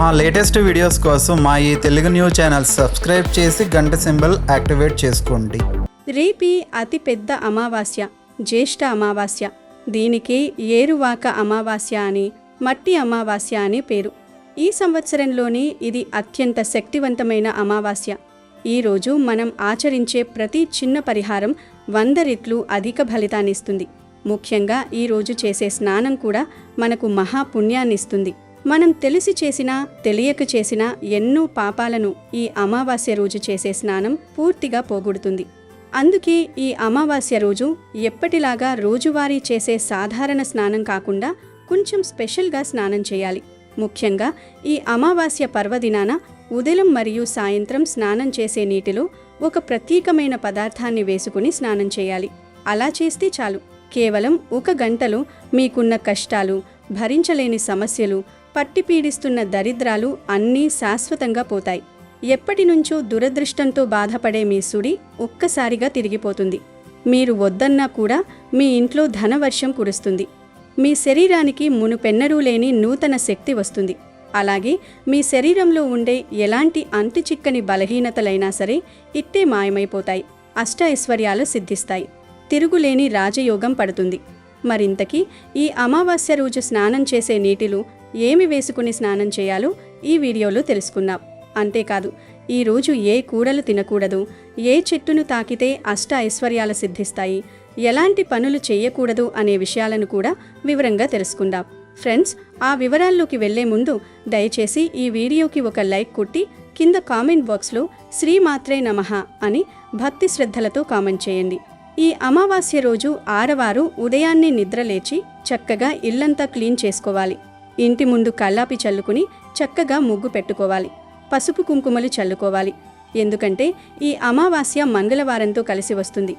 మా latest videos కోసం మా ఈ తెలుగు న్యూస్ ఛానల్ సబ్స్క్రైబ్ చేసి గంట సింబల్ యాక్టివేట్ చేసుకోండి. రేపి అతి పెద్ద అమావాస్య, జ్యేష్ఠ అమావాస్య. దీనికి ఏరువాక అమావాస్య అని, మట్టి అమావాస్య అని పేరు. ఈ సంవత్సరంలోని ఇది అత్యంత శక్తివంతమైన అమావాస్య. ఈరోజు మనం ఆచరించే ప్రతి చిన్న పరిహారం 100 రెట్లు అధిక ఫలితాన్నిస్తుంది. ముఖ్యంగా ఈరోజు చేసే స్నానం కూడా మనకు మహాపుణ్యాన్నిస్తుంది. మనం తెలిసి చేసినా తెలియక చేసినా ఎన్నో పాపాలను ఈ అమావాస్య రోజు చేసే స్నానం పూర్తిగా పోగొడుతుంది. అందుకే ఈ అమావాస్య రోజు ఎప్పటిలాగా రోజువారీ చేసే సాధారణ స్నానం కాకుండా కొంచెం స్పెషల్గా స్నానం చేయాలి. ముఖ్యంగా ఈ అమావాస్య పర్వదినాన ఉదయం మరియు సాయంత్రం స్నానం చేసే నీటిలో ఒక ప్రత్యేకమైన పదార్థాన్ని వేసుకుని స్నానం చేయాలి. అలా చేస్తే చాలు, కేవలం 1 గంటలో మీకున్న కష్టాలు, భరించలేని సమస్యలు, పట్టి పీడిస్తున్న దరిద్రాలు అన్నీ శాశ్వతంగా పోతాయి. ఎప్పటినుంచో దురదృష్టంతో బాధపడే మీ సుడి ఒక్కసారిగా తిరిగిపోతుంది. మీరు వద్దన్నా కూడా మీ ఇంట్లో ధనవర్షం కురుస్తుంది. మీ శరీరానికి మునుపెన్నడూ లేని నూతన శక్తి వస్తుంది. అలాగే మీ శరీరంలో ఉండే ఎలాంటి అంతుచిక్కని బలహీనతలైనా సరే ఇట్టే మాయమైపోతాయి. అష్ట ఐశ్వర్యాలు సిద్ధిస్తాయి. తిరుగులేని రాజయోగం పడుతుంది. మరింతకీ ఈ అమావాస్య రోజు స్నానం చేసే నీటిలో ఏమి వేసుకుని స్నానం చేయాలో ఈ వీడియోలో తెలుసుకున్నాం. అంతేకాదు, ఈరోజు ఏ కూరలు తినకూడదు, ఏ చెట్టును తాకితే అష్ట ఐశ్వర్యాలు సిద్ధిస్తాయి, ఎలాంటి పనులు చేయకూడదు అనే విషయాలను కూడా వివరంగా తెలుసుకుందాం. ఫ్రెండ్స్, ఆ వివరాల్లోకి వెళ్లే ముందు దయచేసి ఈ వీడియోకి ఒక లైక్ కొట్టి కింద కామెంట్ బాక్స్లో శ్రీమాత్రే నమః అని భక్తి శ్రద్ధలతో కామెంట్ చేయండి. ఈ అమావాస్య రోజు ఆడవారు ఉదయాన్నే నిద్రలేచి చక్కగా ఇల్లంతా క్లీన్ చేసుకోవాలి. ఇంటి ముందు కల్లాపి చల్లుకుని చక్కగా ముగ్గు పెట్టుకోవాలి. పసుపు కుంకుమలు చల్లుకోవాలి. ఎందుకంటే ఈ అమావాస్య మంగళవారంతో కలిసి వస్తుంది.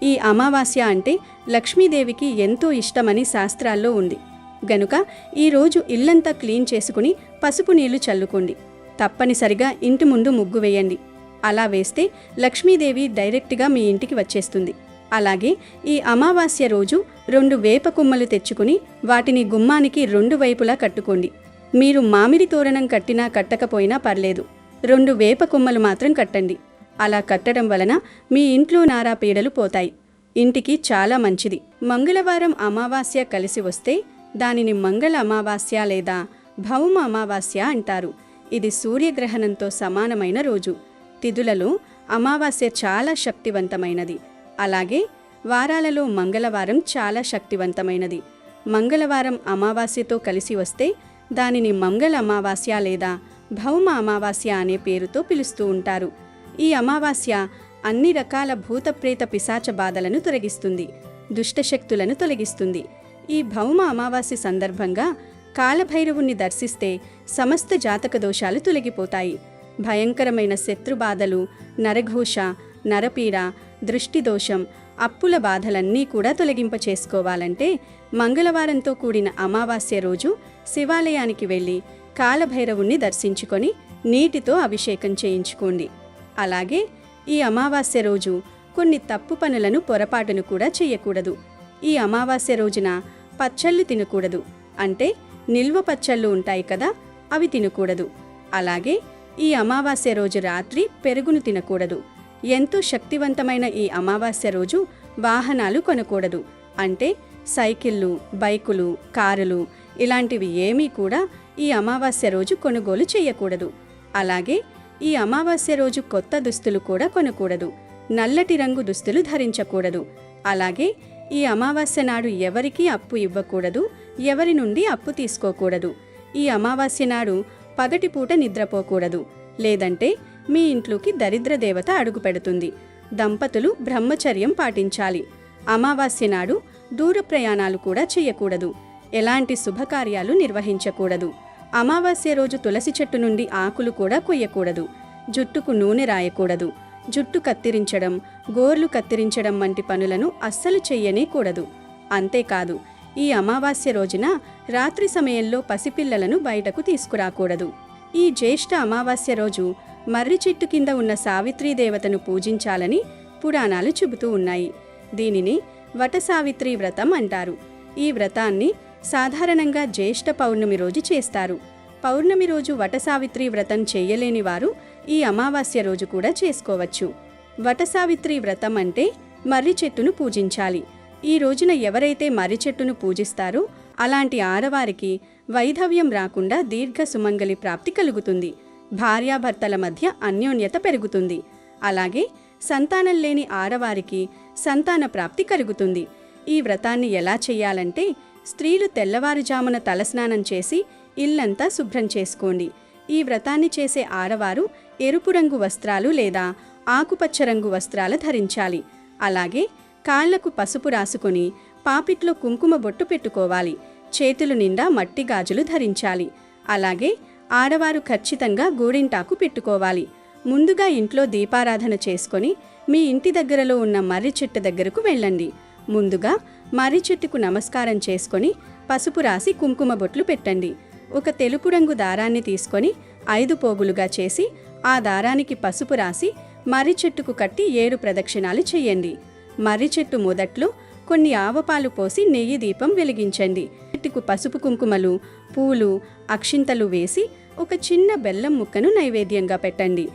ఈ అమావాస్య అంటే లక్ష్మీదేవికి ఎంతో ఇష్టమని శాస్త్రాల్లో ఉంది. గనుక ఈరోజు ఇల్లంతా క్లీన్ చేసుకుని పసుపు నీళ్లు చల్లుకోండి. తప్పనిసరిగా ఇంటి ముందు ముగ్గు వేయండి. అలా వేస్తే లక్ష్మీదేవి డైరెక్ట్గా మీ ఇంటికి వచ్చేస్తుంది. అలాగే ఈ అమావాస్య రోజు 2 వేప కొమ్మలు తెచ్చుకుని వాటిని గుమ్మానికి 2 వైపులా కట్టుకోండి. మీరు మామిడి తోరణం కట్టినా కట్టకపోయినా పర్లేదు, 2 వేప కొమ్మలు మాత్రం కట్టండి. అలా కట్టడం వలన మీ ఇంట్లో నారా పీడలు పోతాయి. ఇంటికి చాలా మంచిది. మంగళవారం అమావాస్య కలిసి వస్తే దానిని మంగళ అమావాస్య లేదా భౌమ అమావాస్య అంటారు. ఇది సూర్యగ్రహణంతో సమానమైన రోజు. తిథులలో అమావాస్య చాలా శక్తివంతమైనది. అలాగే వారాలలో మంగళవారం చాలా శక్తివంతమైనది. మంగళవారం అమావాస్యతో కలిసి వస్తే దానిని మంగళ అమావాస్య లేదా భౌమ అమావాస్య అనే పేరుతో పిలుస్తూ ఉంటారు. ఈ అమావాస్య అన్ని రకాల భూతప్రేత పిశాచ బాధలను తొలగిస్తుంది, దుష్టశక్తులను తొలగిస్తుంది. ఈ భౌమ అమావాస్య సందర్భంగా కాలభైరవుణ్ణి దర్శిస్తే సమస్త జాతక దోషాలు తొలగిపోతాయి. భయంకరమైన శత్రుబాధలు, నరఘోష, నరపీడ, దృష్టిదోషం, అప్పుల బాధలన్నీ కూడా తొలగింపచేసుకోవాలంటే మంగళవారంతో కూడిన అమావాస్య రోజు శివాలయానికి వెళ్ళి కాలభైరవుణ్ణి దర్శించుకొని నీటితో అభిషేకం చేయించుకోండి. అలాగే ఈ అమావాస్య రోజు కొన్ని తప్పు పనులను పొరపాటును కూడా చేయకూడదు. ఈ అమావాస్య రోజున పచ్చళ్ళు తినకూడదు. అంటే నిల్వ పచ్చళ్ళు ఉంటాయి కదా, అవి తినకూడదు. అలాగే ఈ అమావాస్య రోజు రాత్రి పెరుగును తినకూడదు. ఎంతో శక్తివంతమైన ఈ అమావాస్య రోజు వాహనాలు కొనకూడదు. అంటే సైకిళ్ళు, బైకులు, కారులు ఇలాంటివి ఏమీ కూడా ఈ అమావాస్య రోజు కొనుగోలు చేయకూడదు. అలాగే ఈ అమావాస్య రోజు కొత్త దుస్తులు కూడా కొనకూడదు. నల్లటి రంగు దుస్తులు ధరించకూడదు. అలాగే ఈ అమావాస్య నాడు ఎవరికీ అప్పు ఇవ్వకూడదు, ఎవరి నుండి అప్పు తీసుకోకూడదు. ఈ అమావాస్య నాడు పగటిపూట నిద్రపోకూడదు, లేదంటే మీ ఇంట్లోకి దరిద్ర దేవత అడుగు పెడుతుంది. దంపతులు బ్రహ్మచర్యం పాటించాలి. అమావాస్య నాడు దూర ప్రయాణాలు కూడా చేయకూడదు. ఎలాంటి శుభకార్యాలు నిర్వహించకూడదు. అమావాస్య రోజు తులసి చెట్టు నుండి ఆకులు కూడా కొయ్యకూడదు. జుట్టుకు నూనె రాయకూడదు. జుట్టు కత్తిరించడం, గోర్లు కత్తిరించడం వంటి పనులను అస్సలు చెయ్యనేకూడదు. అంతేకాదు, ఈ అమావాస్య రోజున రాత్రి సమయంలో పసిపిల్లలను బయటకు తీసుకురాకూడదు. ఈ జ్యేష్ఠ అమావాస్య రోజు మర్రి చెట్టు కింద ఉన్న సావిత్రీదేవతను పూజించాలని పురాణాలు చెబుతూ ఉన్నాయి. దీనిని వటసావిత్రి వ్రతం అంటారు. ఈ వ్రతాన్ని సాధారణంగా జ్యేష్ఠ పౌర్ణమి రోజు చేస్తారు. పౌర్ణమి రోజు వటసావిత్రి వ్రతం చేయలేని వారు ఈ అమావాస్య రోజు కూడా చేసుకోవచ్చు. వటసావిత్రి వ్రతం అంటే మర్రి చెట్టును పూజించాలి. ఈ రోజున ఎవరైతే మర్రి చెట్టును పూజిస్తారో అలాంటి ఆడవారికి వైధవ్యం రాకుండా దీర్ఘ సుమంగళి ప్రాప్తి కలుగుతుంది. భార్యాభర్తల మధ్య అన్యోన్యత పెరుగుతుంది. అలాగే సంతానం లేని ఆడవారికి సంతాన ప్రాప్తి కలుగుతుంది. ఈ వ్రతాన్ని ఎలా చెయ్యాలంటే స్త్రీలు తెల్లవారుజామున తలస్నానం చేసి ఇల్లంతా శుభ్రం చేసుకోండి. ఈ వ్రతాన్ని చేసే ఆడవారు ఎరుపు రంగు వస్త్రాలు లేదా ఆకుపచ్చ రంగు వస్త్రాలు ధరించాలి. అలాగే కాళ్లకు పసుపు రాసుకొని పాపిట్లో కుంకుమ బొట్టు పెట్టుకోవాలి. చేతులు నిండా మట్టి గాజులు ధరించాలి. అలాగే ఆడవారు ఖచ్చితంగా గోరింటాకు పెట్టుకోవాలి. ముందుగా ఇంట్లో దీపారాధన చేసుకొని మీ ఇంటి దగ్గరలో ఉన్న మర్రి చెట్టు దగ్గరకు వెళ్ళండి. ముందుగా మర్రి చెట్టుకు నమస్కారం చేసుకొని పసుపు రాసి కుంకుమ బొట్లు పెట్టండి. ఒక తెలుపు రంగు దారాన్ని తీసుకొని 5 పోగులుగా చేసి ఆ దారానికి పసుపు రాసి మర్రి చెట్టుకు కట్టి 7 ప్రదక్షిణాలు చేయండి. మర్రి చెట్టు మొదట్లో కొన్ని ఆవపాలు పోసి నెయ్యి దీపం వెలిగించండి. చెట్టుకు పసుపు కుంకుమలు, పూలు, అక్షింతలు వేసి ఒక చిన్న బెల్లం ముక్కను నైవేద్యంగా పెట్టండి.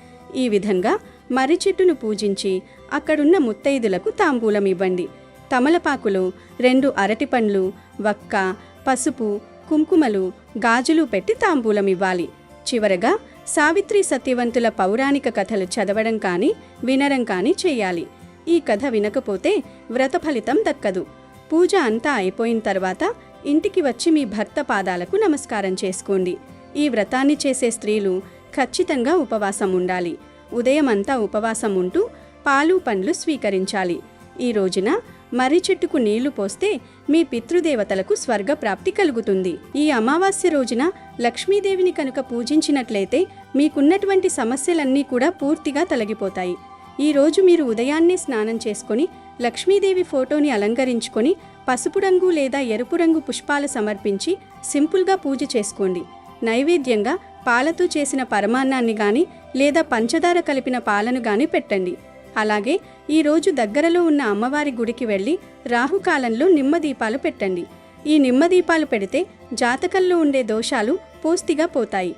ఈ విధంగా మర్రి చెట్టును పూజించి అక్కడున్న ముత్తైదులకు తాంబూలం ఇవ్వండి. తమలపాకులు, 2 అరటిపండ్లు, వక్క, పసుపు, కుంకుమలు, గాజులు పెట్టి తాంబూలం ఇవ్వాలి. చివరగా సావిత్రి సత్యవంతుల పౌరాణిక కథలు చదవడం కానీ వినడం కానీ చేయాలి. ఈ కథ వినకపోతే వ్రత ఫలితం దక్కదు. పూజ అంతా అయిపోయిన తర్వాత ఇంటికి వచ్చి మీ భర్త పాదాలకు నమస్కారం చేసుకోండి. ఈ వ్రతాన్ని చేసే స్త్రీలు ఖచ్చితంగా ఉపవాసం ఉండాలి. ఉదయం అంతా ఉపవాసం ఉంటూ పాలు పండ్లు స్వీకరించాలి. ఈ రోజున మర్రి చెట్టుకు నీళ్లు పోస్తే మీ పితృదేవతలకు స్వర్గప్రాప్తి కలుగుతుంది. ఈ అమావాస్య రోజున లక్ష్మీదేవిని కనుక పూజించినట్లయితే మీకున్నటువంటి సమస్యలన్నీ కూడా పూర్తిగా తొలగిపోతాయి. ఈ రోజు మీరు ఉదయాన్నే స్నానం చేసుకొని లక్ష్మీదేవి ఫోటోని అలంకరించుకొని పసుపు రంగు లేదా ఎరుపు రంగు పుష్పాలు సమర్పించి సింపుల్గా పూజ చేసుకోండి. నైవేద్యంగా పాలతో చేసిన పరమాన్నాన్ని గాని లేదా పంచదార కలిపిన పాలను గాని పెట్టండి. అలాగే ఈరోజు దగ్గరలో ఉన్న అమ్మవారి గుడికి వెళ్ళి రాహుకాలంలో నిమ్మదీపాలు పెట్టండి. ఈ నిమ్మదీపాలు పెడితే జాతకంలో ఉండే దోషాలు పూర్తిగా పోతాయి.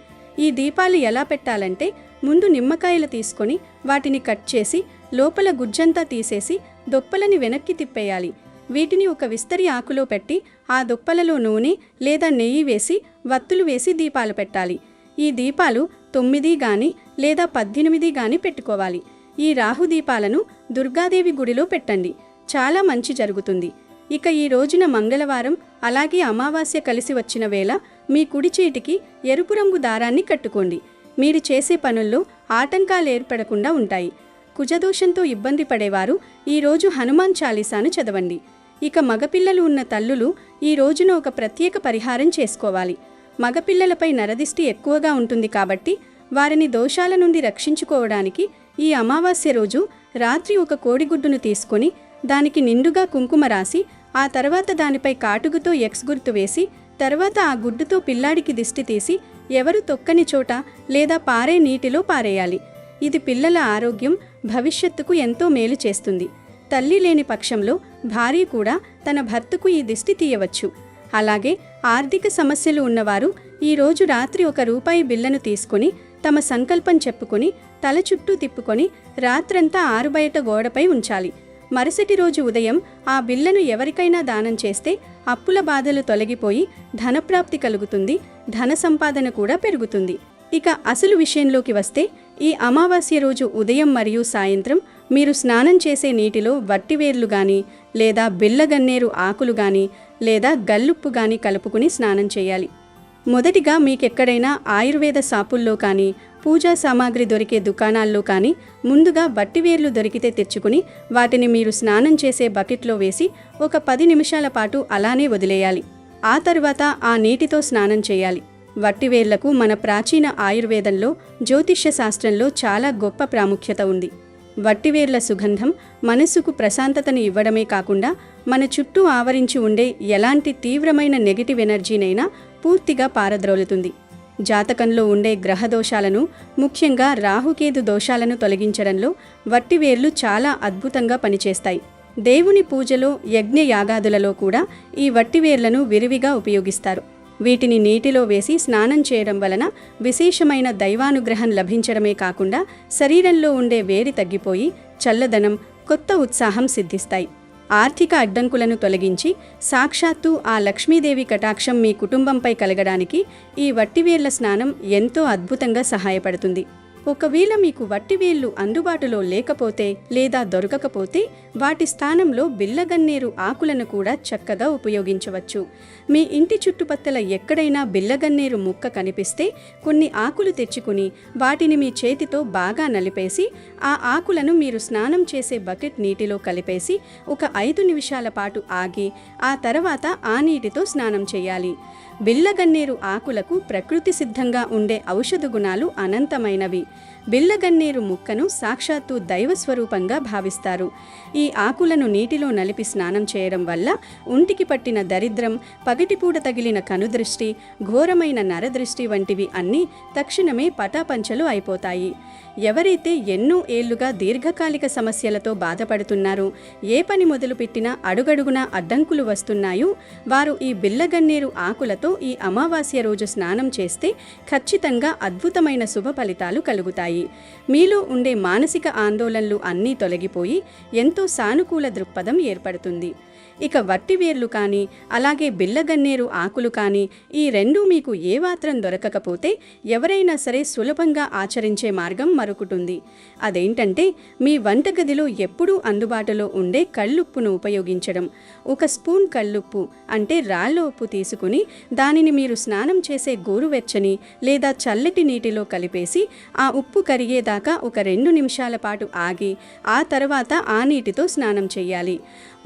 ఈ దీపాలు ఎలా పెట్టాలంటే ముందు నిమ్మకాయలు తీసుకొని వాటిని కట్ చేసి లోపల గుజ్జంతా తీసేసి దొప్పలని వెనక్కి తిప్పేయాలి. వీటిని ఒక విస్తరి ఆకులో పెట్టి ఆ దొప్పలలో నూనె లేదా నెయ్యి వేసి వత్తులు వేసి దీపాలు పెట్టాలి. ఈ దీపాలు 9 గాని లేదా 18 గాని పెట్టుకోవాలి. ఈ రాహు దీపాలను దుర్గాదేవి గుడిలో పెట్టండి. చాలా మంచి జరుగుతుంది. ఇక ఈ రోజున మంగళవారం అలాగే అమావాస్య కలిసి వచ్చిన వేళ మీ కుడి చేతికి ఎరుపు రంగు దారాన్ని కట్టుకోండి. మీరు చేసే పనుల్లో ఆటంకాలు ఏర్పడకుండా ఉంటాయి. కుజదోషంతో ఇబ్బంది పడేవారు ఈరోజు హనుమాన్ చాలీసాను చదవండి. ఇక మగపిల్లలు ఉన్న తల్లులు ఈ రోజున ఒక ప్రత్యేక పరిహారం చేసుకోవాలి. మగపిల్లలపై నరదిష్టి ఎక్కువగా ఉంటుంది కాబట్టి వారిని దోషాల నుండి రక్షించుకోవడానికి ఈ అమావాస్య రోజు రాత్రి ఒక కోడిగుడ్డును తీసుకొని దానికి నిండుగా కుంకుమ రాసి ఆ తర్వాత దానిపై కాటుగుతో ఎక్స్ గుర్తు వేసి తర్వాత ఆ గుడ్డుతో పిల్లాడికి దిష్టి తీసి ఎవరు తొక్కని చోట లేదా పారే నీటిలో పారేయాలి. ఇది పిల్లల ఆరోగ్యం, భవిష్యత్తుకు ఎంతో మేలు చేస్తుంది. తల్లి లేని పక్షంలో భార్య కూడా తన భర్తకు ఈ దిష్టి తీయవచ్చు. అలాగే ఆర్థిక సమస్యలు ఉన్నవారు ఈరోజు రాత్రి ₹1 బిళ్ళను తీసుకొని తమ సంకల్పం చెప్పుకొని తల చుట్టూ తిప్పుకొని రాత్రంతా ఆరుబయట గోడపై ఉంచాలి. మరుసటి రోజు ఉదయం ఆ బిళ్ళను ఎవరికైనా దానం చేస్తే అప్పుల బాధలు తొలగిపోయి ధనప్రాప్తి కలుగుతుంది. ధన సంపాదన కూడా పెరుగుతుంది. ఇక అసలు విషయంలోకి వస్తే ఈ అమావాస్య రోజు ఉదయం మరియు సాయంత్రం మీరు స్నానం చేసే నీటిలో వట్టివేర్లు గాని లేదా బిళ్ళగన్నేరు ఆకులు గాని లేదా గల్లుప్పు గాని కలుపుకుని స్నానం చేయాలి. మొదటిగా మీకెక్కడైనా ఆయుర్వేద షాపుల్లో కానీ పూజా సామాగ్రి దొరికే దుకాణాల్లో కానీ ముందుగా వట్టివేర్లు దొరికితే తెచ్చుకుని వాటిని మీరు స్నానం చేసే బకెట్లో వేసి ఒక 10 నిమిషాల పాటు అలానే వదిలేయాలి. ఆ తరువాత ఆ నీటితో స్నానం చేయాలి. వట్టివేర్లకు మన ప్రాచీన ఆయుర్వేదంలో జ్యోతిష్య శాస్త్రంలో చాలా గొప్ప ప్రాముఖ్యత ఉంది. వట్టివేర్ల సుగంధం మనస్సుకు ప్రశాంతతను ఇవ్వడమే కాకుండా మన చుట్టూ ఆవరించి ఉండే ఎలాంటి తీవ్రమైన నెగిటివ్ ఎనర్జీనైనా పూర్తిగా పారద్రోలుతుంది. జాతకంలో ఉండే గ్రహదోషాలను, ముఖ్యంగా రాహుకేతు దోషాలను తొలగించడంలో వట్టివేర్లు చాలా అద్భుతంగా పనిచేస్తాయి. దేవుని పూజలో, యజ్ఞ యాగాదులలో కూడా ఈ వట్టివేర్లను విరివిగా ఉపయోగిస్తారు. వీటిని నీటిలో వేసి స్నానం చేయడం వలన విశేషమైన దైవానుగ్రహం లభించడమే కాకుండా శరీరంలో ఉండే వేడి తగ్గిపోయి చల్లదనం, కొత్త ఉత్సాహం సిద్ధిస్తాయి. ఆర్థిక అడ్డంకులను తొలగించి సాక్షాత్తు ఆ లక్ష్మీదేవి కటాక్షం మీ కుటుంబంపై కలగడానికి ఈ వట్టివేళ్ల స్నానం ఎంతో అద్భుతంగా సహాయపడుతుంది. ఒకవేళ మీకు వట్టివేళ్లు అందుబాటులో లేకపోతే లేదా దొరకకపోతే వాటి స్థానంలో బిల్లగన్నేరు ఆకులను కూడా చక్కగా ఉపయోగించవచ్చు. మీ ఇంటి చుట్టుపక్కల ఎక్కడైనా బిల్లగన్నేరు ముక్క కనిపిస్తే కొన్ని ఆకులు తెచ్చుకుని వాటిని మీ చేతితో బాగా నలిపేసి ఆ ఆకులను మీరు స్నానం చేసే బకెట్ నీటిలో కలిపేసి ఒక 5 నిమిషాల పాటు ఆగి ఆ తర్వాత ఆ నీటితో స్నానం చేయాలి. బిల్లగన్నేరు ఆకులకు ప్రకృతి సిద్ధంగా ఉండే ఔషధ గుణాలు అనంతమైనవి. బిల్లగన్నేరు ముక్కను సాక్షాత్తు దైవస్వరూపంగా భావిస్తారు. ఈ ఆకులను నీటిలో నలిపి స్నానం చేయడం వల్ల ఒంటికి పట్టిన దరిద్రం, పగటిపూట తగిలిన కనుదృష్టి, ఘోరమైన నరదృష్టి వంటివి అన్నీ తక్షణమే పటాపంచలు అయిపోతాయి. ఎవరైతే ఎన్నో ఏళ్లుగా దీర్ఘకాలిక సమస్యలతో బాధపడుతున్నారో, ఏ పని మొదలుపెట్టినా అడుగడుగునా అడ్డంకులు వస్తున్నాయో వారు ఈ బిల్లగన్నేరు ఆకులతో ఈ అమావాస్య రోజు స్నానం చేస్తే ఖచ్చితంగా అద్భుతమైన శుభ ఫలితాలు కలుగుతాయి. మీలో ఉండే మానసిక ఆందోళనలు అన్నీ తొలగిపోయి ఎంతో సానుకూల దృక్పథం ఏర్పడుతుంది. ఇక వట్టివేర్లు కానీ అలాగే బిల్లగన్నేరు ఆకులు కానీ ఈ రెండూ మీకు ఏమాత్రం దొరకకపోతే ఎవరైనా సరే సులభంగా ఆచరించే మార్గం మరొకటుంది. అదేంటంటే మీ వంటగదిలో ఎప్పుడూ అందుబాటులో ఉండే కళ్ళుప్పును ఉపయోగించడం. 1 స్పూన్ కళ్ళుప్పు అంటే రాళ్ళ ఉప్పు తీసుకుని దానిని మీరు స్నానం చేసే గోరువెచ్చని లేదా చల్లటి నీటిలో కలిపేసి ఆ ఉప్పు కరిగేదాకా ఒక 2 నిమిషాల పాటు ఆగి ఆ తర్వాత ఆ నీటితో స్నానం చేయాలి.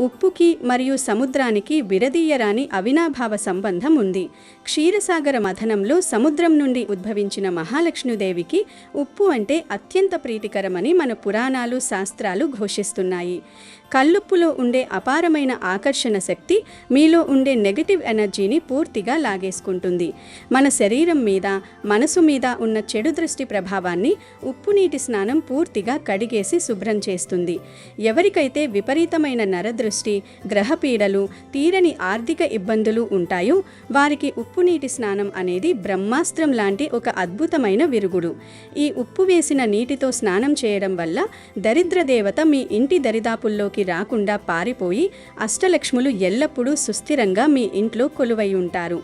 ఉప్పుకి మరియు సముద్రానికి విడదీయరాని అవినాభావ సంబంధం ఉంది. క్షీరసాగర మథనంలో సముద్రం నుండి ఉద్భవించిన మహాలక్ష్మీదేవికి ఉప్పు అంటే అత్యంత ప్రీతికరమని మన పురాణాలు, శాస్త్రాలు ఘోషిస్తున్నాయి. కల్లుప్పులో ఉండే అపారమైన ఆకర్షణ శక్తి మీలో ఉండే నెగటివ్ ఎనర్జీని పూర్తిగా లాగేసుకుంటుంది. మన శరీరం మీద, మనసు మీద ఉన్న చెడు దృష్టి ప్రభావాన్ని ఉప్పు నీటి స్నానం పూర్తిగా కడిగేసి శుభ్రం చేస్తుంది. ఎవరికైతే విపరీతమైన నరదృష్టి, గ్రహపీడలు, తీరని ఆర్థిక ఇబ్బందులు ఉంటాయో వారికి ఉప్పు నీటి స్నానం అనేది బ్రహ్మాస్త్రం లాంటి ఒక అద్భుతమైన విరుగుడు. ఈ ఉప్పు వేసిన నీటితో స్నానం చేయడం వల్ల దరిద్ర దేవత మీ ఇంటి దరిదాపుల్లోకి రాకుండా పారిపోయి అష్టలక్ష్ములు ఎల్లప్పుడూ సుస్థిరంగా మీ ఇంట్లో కొలువై ఉంటారు.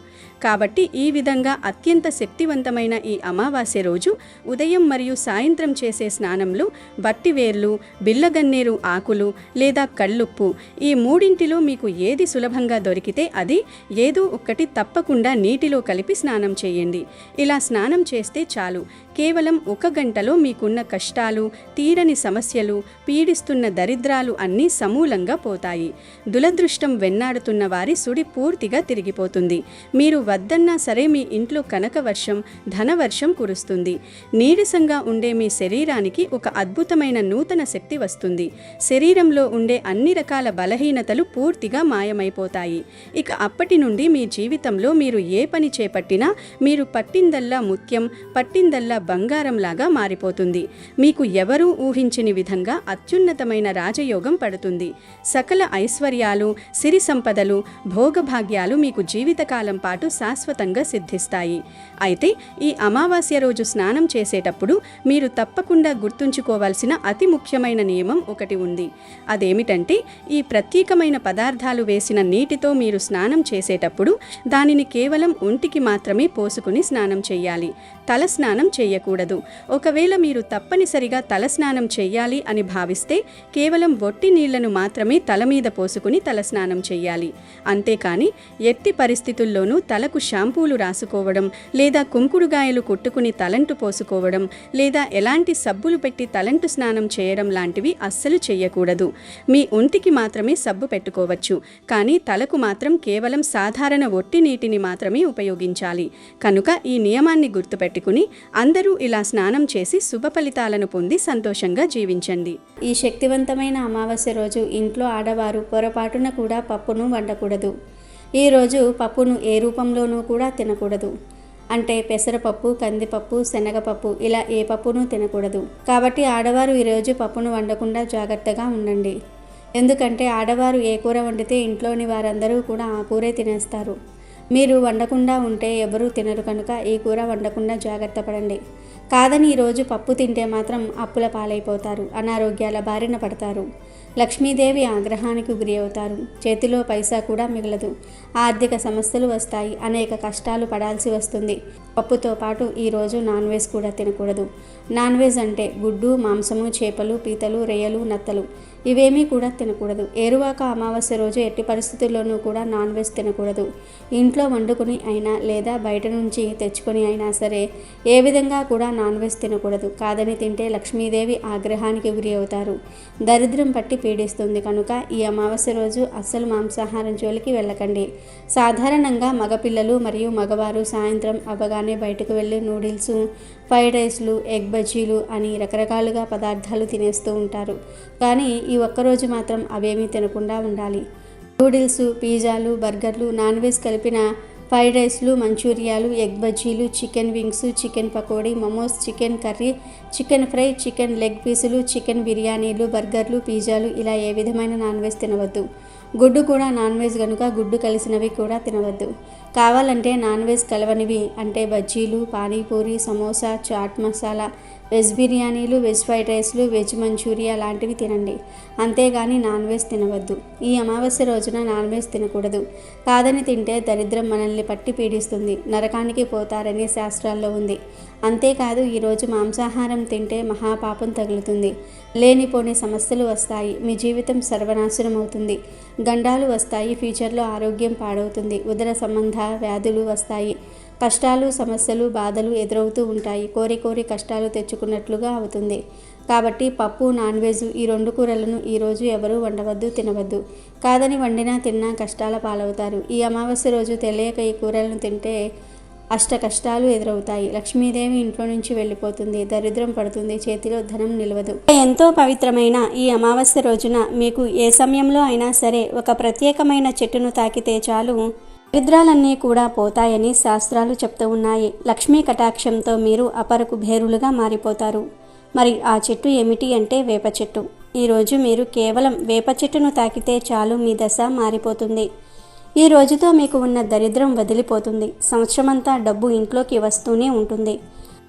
కాబట్టి ఈ విధంగా అత్యంత శక్తివంతమైన ఈ అమావాస్య రోజు ఉదయం మరియు సాయంత్రం చేసే స్నానంలో వట్టివేర్లు, బిల్లగన్నేరు ఆకులు లేదా కళ్ళుప్పు ఈ మూడింటిలో మీకు ఏది సులభంగా దొరికితే అది ఏదో ఒక్కటి తప్పకుండా నీటిలో కలిపి స్నానం చేయండి. ఇలా స్నానం చేస్తే చాలు, కేవలం 1 గంటలో మీకున్న కష్టాలు, తీరని సమస్యలు, పీడిస్తున్న దరిద్రాలు అన్నీ సమూలంగా పోతాయి. దురదృష్టం వెన్నాడుతున్న వారి సుడి పూర్తిగా తిరిగిపోతుంది. మీరు వద్దన్నా సరే మీ ఇంట్లో కనకవర్షం, ధనవర్షం కురుస్తుంది. నీరసంగా ఉండే మీ శరీరానికి ఒక అద్భుతమైన నూతన శక్తి వస్తుంది. శరీరంలో ఉండే అన్ని రకాల బలహీనతలు పూర్తిగా మాయమైపోతాయి. ఇక అప్పటి నుండి మీ జీవితంలో మీరు ఏ పని చేపట్టినా మీరు పట్టిందల్లా ముత్యం, పట్టిందల్లా బంగారంలాగా మారిపోతుంది. మీకు ఎవరూ ఊహించని విధంగా అత్యున్నతమైన రాజయోగం పడుతుంది. సకల ఐశ్వర్యాలు, సిరి సంపదలు, భోగభాగ్యాలు మీకు జీవితకాలం పాటు శాశ్వతంగా సిద్ధిస్తాయి. అయితే ఈ అమావాస్య రోజు స్నానం చేసేటప్పుడు మీరు తప్పకుండా గుర్తుంచుకోవాల్సిన అతి ముఖ్యమైన నియమం ఒకటి ఉంది. అదేమిటంటే ఈ ప్రత్యేకమైన పదార్థాలు వేసిన నీటితో మీరు స్నానం చేసేటప్పుడు దానిని కేవలం ఒంటికి మాత్రమే పోసుకుని స్నానం చేయాలి. తల స్నానం చేయకూడదు. ఒకవేళ మీరు తప్పనిసరిగా తల స్నానం చేయాలి అని భావిస్తే కేవలం ఒట్టి నీళ్లను మాత్రమే తల మీద పోసుకుని తల స్నానం చేయాలి. అంతేకాని ఎట్టి పరిస్థితుల్లోనూ తలకు షాంపూలు రాసుకోవడం లేదా కుంకుడుగాయలు కొట్టుకుని తలంటు పోసుకోవడం లేదా ఎలాంటి సబ్బులు పెట్టి తలంటు స్నానం చేయడం లాంటివి అస్సలు చేయకూడదు. మీ ఒంటికి మాత్రమే సబ్బు పెట్టుకోవచ్చు, కానీ తలకు మాత్రం కేవలం సాధారణ ఒట్టి నీటిని మాత్రమే ఉపయోగించాలి. కనుక ఈ నియమాన్ని గుర్తుపెట్టుకుని అందరూ ఇలా స్నానం చేసి శుభ ఫలితాలను పొంది సంతోషంగా జీవించండి. ఈ శక్తివంతమైన అమావాస్య రోజు ఇంట్లో ఆడవారు పొరపాటున కూడా పప్పును వండకూడదు. ఈరోజు పప్పును ఏ రూపంలోనూ కూడా తినకూడదు. అంటే పెసరపప్పు, కందిపప్పు, శనగపప్పు ఇలా ఏ పప్పును తినకూడదు. కాబట్టి ఆడవారు ఈరోజు పప్పును వండకుండా జాగ్రత్తగా ఉండండి. ఎందుకంటే ఆడవారు ఏ కూర వండితే ఇంట్లోని వారందరూ కూడా ఆ కూరే తినేస్తారు. మీరు వండకుండా ఉంటే ఎవరూ తినరు కనుక ఈ కూర వండకుండా జాగ్రత్త పడండి. కాదని ఈరోజు పప్పు తింటే మాత్రం అప్పుల పాలైపోతారు, అనారోగ్యాల బారిన పడతారు, లక్ష్మీదేవి ఆగ్రహానికి గురి అవుతారు, చేతిలో పైసా కూడా మిగలదు, ఆర్థిక సమస్యలు వస్తాయి, అనేక కష్టాలు పడాల్సి వస్తుంది. పప్పుతో పాటు ఈరోజు నాన్ వెజ్ కూడా తినకూడదు. నాన్ వెజ్ అంటే గుడ్డు, మాంసము, చేపలు, పీతలు, రొయ్యలు, నత్తలు ఇవేమీ కూడా తినకూడదు. ఏరువాక అమావాస్య రోజు ఎట్టి పరిస్థితుల్లోనూ కూడా నాన్ వెజ్ తినకూడదు. ఇంట్లో వండుకొని అయినా లేదా బయట నుంచి తెచ్చుకొని అయినా సరే ఏ విధంగా కూడా నాన్ వెజ్ తినకూడదు. కాదని తింటే లక్ష్మీదేవి ఆగ్రహానికి గురి అవుతారు, దరిద్రం పట్టి పీడిస్తుంది. కనుక ఈ అమావాస్య రోజు అస్సలు మాంసాహారం జోలికి వెళ్ళకండి. సాధారణంగా మగపిల్లలు మరియు మగవారు సాయంత్రం అవ్వగానే బయటకు వెళ్ళి నూడిల్స్, ఫ్రైడ్ రైస్లు, ఎగ్ బజ్జీలు అని రకరకాలుగా పదార్థాలు తినేస్తూ ఉంటారు. కానీ ఈ ఒక్కరోజు మాత్రం అవేమీ తినకుండా ఉండాలి. నూడిల్స్, పిజ్జాలు, బర్గర్లు, నాన్ వెజ్ కలిపిన ఫ్రైడ్ రైస్లు, మంచూరియాలు, ఎగ్ బజ్జీలు, chicken wings, chicken pakodi, momos, chicken curry, chicken fry, chicken leg పీసులు, చికెన్ బిర్యానీలు, బర్గర్లు, పిజ్జాలు ఇలా ఏ విధమైన నాన్ వెజ్ తినవద్దు. గుడ్డు కూడా నాన్ వెజ్ కనుక గుడ్డు కలిసినవి కూడా తినవద్దు. కావాలంటే నాన్ వెజ్ కలవనివి అంటే బజ్జీలు, పానీపూరి, సమోసా, చాట్ మసాలా, వెజ్ బిర్యానీలు, వెజ్ ఫ్రైడ్ రైస్లు, వెజ్ మంచూరియా లాంటివి తినండి. అంతేగాని నాన్ వెజ్ తినవద్దు. ఈ అమావాస్య రోజున నాన్ వెజ్ తినకూడదు. కాదని తింటే దరిద్రం మనల్ని పట్టి పీడిస్తుంది, నరకానికి పోతారని శాస్త్రాల్లో ఉంది. అంతేకాదు ఈరోజు మాంసాహారం తింటే మహాపాపం తగులుతుంది, లేనిపోని సమస్యలు వస్తాయి, మీ జీవితం సర్వనాశనం అవుతుంది, గండాలు వస్తాయి, ఫ్యూచర్లో ఆరోగ్యం పాడవుతుంది, ఉదర సంబంధ వ్యాధులు వస్తాయి, కష్టాలు, సమస్యలు, బాధలు ఎదురవుతూ ఉంటాయి, కోరి కోరి కష్టాలు తెచ్చుకున్నట్లుగా అవుతుంది. కాబట్టి పప్పు, నాన్ వెజ్ ఈ రెండు కూరలను ఈరోజు ఎవరూ వండవద్దు, తినవద్దు. కాదని వండినా తిన్నా కష్టాల పాలవుతారు. ఈ అమావాస్య రోజు తెలియక ఈ కూరలను తింటే అష్ట కష్టాలు ఎదురవుతాయి, లక్ష్మీదేవి ఇంట్లో నుంచి వెళ్ళిపోతుంది, దరిద్రం పడుతుంది, చేతిలో ధనం నిలవదు. ఎంతో పవిత్రమైన ఈ అమావాస్య రోజున మీకు ఏ సమయంలో అయినా సరే ఒక ప్రత్యేకమైన చెట్టును తాకితే చాలు దరిద్రాలన్నీ కూడా పోతాయని శాస్త్రాలు చెప్తూ ఉన్నాయి. లక్ష్మీ కటాక్షంతో మీరు అపరకు భేరులుగా మారిపోతారు. మరి ఆ చెట్టు ఏమిటి అంటే వేప చెట్టు. ఈరోజు మీరు కేవలం వేప చెట్టును తాకితే చాలు మీ దశ మారిపోతుంది. ఈ రోజుతో మీకు ఉన్న దరిద్రం వదిలిపోతుంది. సంవత్సరమంతా డబ్బు ఇంట్లోకి వస్తూనే ఉంటుంది.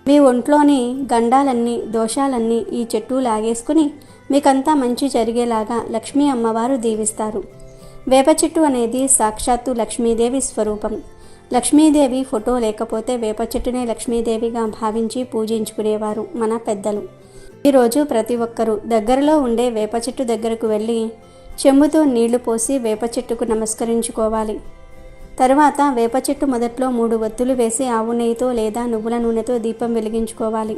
మీ ఒంట్లోని గండాలన్నీ, దోషాలన్నీ ఈ చెట్టు లాగేసుకుని మీకంతా మంచి జరిగేలాగా లక్ష్మీ అమ్మవారు దీవిస్తారు. వేప చెట్టు అనేది సాక్షాత్తు లక్ష్మీదేవి స్వరూపం. లక్ష్మీదేవి ఫోటో లేకపోతే వేప చెట్టునే లక్ష్మీదేవిగా భావించి పూజించుకునేవారు మన పెద్దలు. ఈరోజు ప్రతి ఒక్కరూ దగ్గరలో ఉండే వేప చెట్టు దగ్గరకు వెళ్ళి చెంబుతో నీళ్లు పోసి వేప చెట్టుకు నమస్కరించుకోవాలి. తర్వాత వేప చెట్టు మొదట్లో 3 ఒత్తులు వేసి ఆవు నెయ్యితో లేదా నువ్వుల నూనెతో దీపం వెలిగించుకోవాలి.